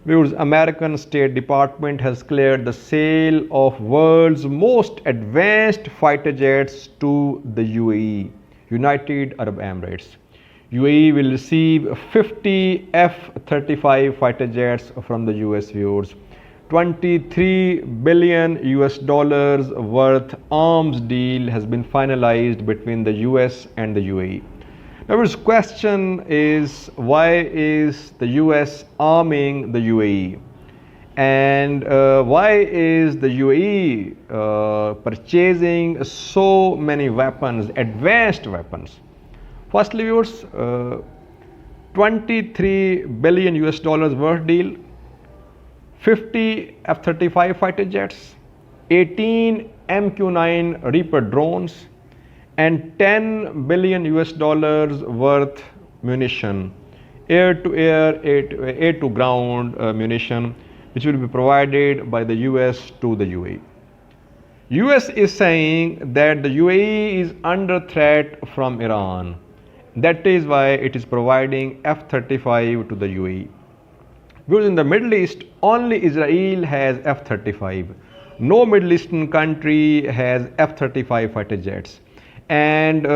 Because American State Department has cleared the sale of world's most advanced fighter jets to the UAE, United Arab Emirates. UAE will receive 50 F-35 fighter jets from the US. Viewers, 23 billion US dollars worth arms deal has been finalized between the US and the UAE. Now, his question is, why is the US arming the UAE? And why is the UAE purchasing so many weapons, advanced weapons? Firstly, viewers, 23 billion US dollars worth deal, 50 F-35 fighter jets, 18 MQ-9 Reaper drones, and 10 billion US dollars worth munition, air to air, air to ground munition, which will be provided by the US to the UAE. US is saying that the UAE is under threat from Iran. That is why it is providing F-35 to the UAE. Because in the Middle East, only Israel has F-35. No Middle Eastern country has F-35 fighter jets. And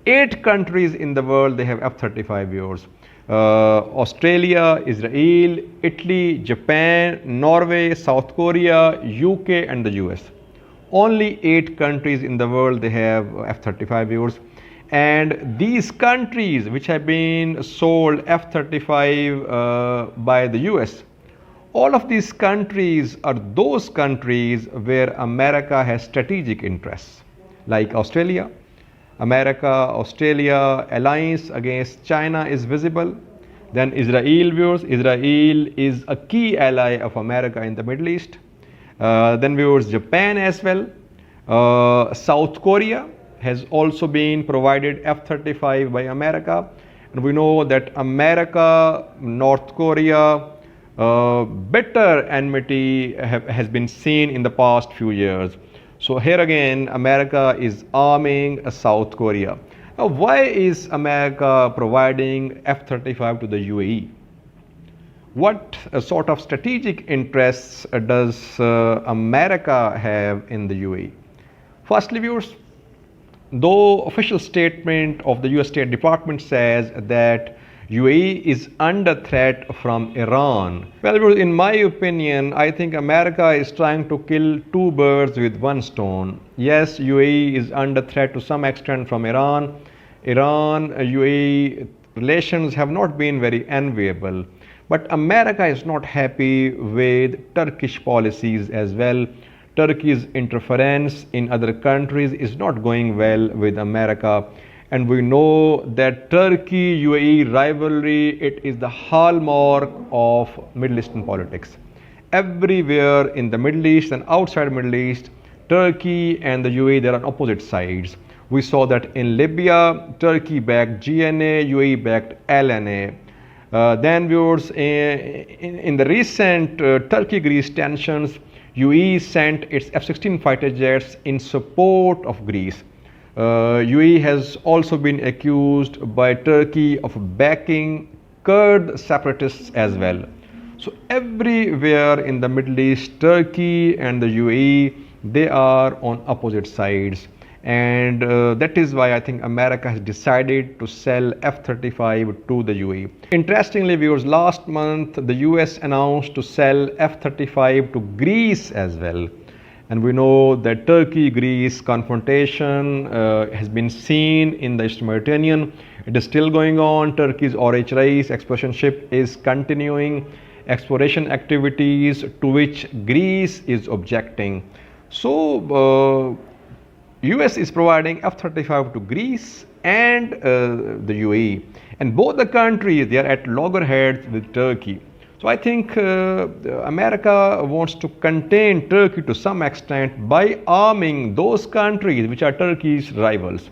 8 countries in the world, they have F-35 viewers. Australia, Israel, Italy, Japan, Norway, South Korea, UK and the US. Only 8 countries in the world, they have F-35 viewers. And these countries which have been sold F-35 by the US, all of these countries are those countries where America has strategic interests, like Australia. America-Australia alliance against China is visible. Then Israel, viewers, Israel is a key ally of America in the Middle East. Then viewers, Japan as well. South Korea has also been provided F-35 by America. And we know that America, North Korea, bitter enmity has been seen in the past few years. So here again, America is arming South Korea. Now, why is America providing F-35 to the UAE? What sort of strategic interests does America have in the UAE? Firstly, viewers, though official statement of the US State Department says that UAE is under threat from Iran. Well, in my opinion, I think America is trying to kill 2 birds with 1 stone. Yes, UAE is under threat to some extent from Iran. Iran-UAE relations have not been very enviable. But America is not happy with Turkish policies as well. Turkey's interference in other countries is not going well with America. And we know that Turkey-UAE rivalry, it is the hallmark of Middle Eastern politics. Everywhere in the Middle East and outside Middle East, Turkey and the UAE, they are on opposite sides. We saw that in Libya, Turkey backed GNA, UAE backed LNA. Then viewers, in the recent Turkey-Greece tensions, UAE sent its F-16 fighter jets in support of Greece. UAE has also been accused by Turkey of backing Kurd separatists as well. So everywhere in the Middle East, Turkey and the UAE, they are on opposite sides. And that is why I think America has decided to sell F-35 to the UAE. Interestingly, viewers, last month the US announced to sell F-35 to Greece as well. And we know that Turkey-Greece confrontation has been seen in the Eastern Mediterranean. It is still going on. Turkey's Orange Reis exploration ship is continuing exploration activities to which Greece is objecting. So, US is providing F-35 to Greece and the UAE. And both the countries, they are at loggerheads with Turkey. So I think America wants to contain Turkey to some extent by arming those countries which are Turkey's rivals.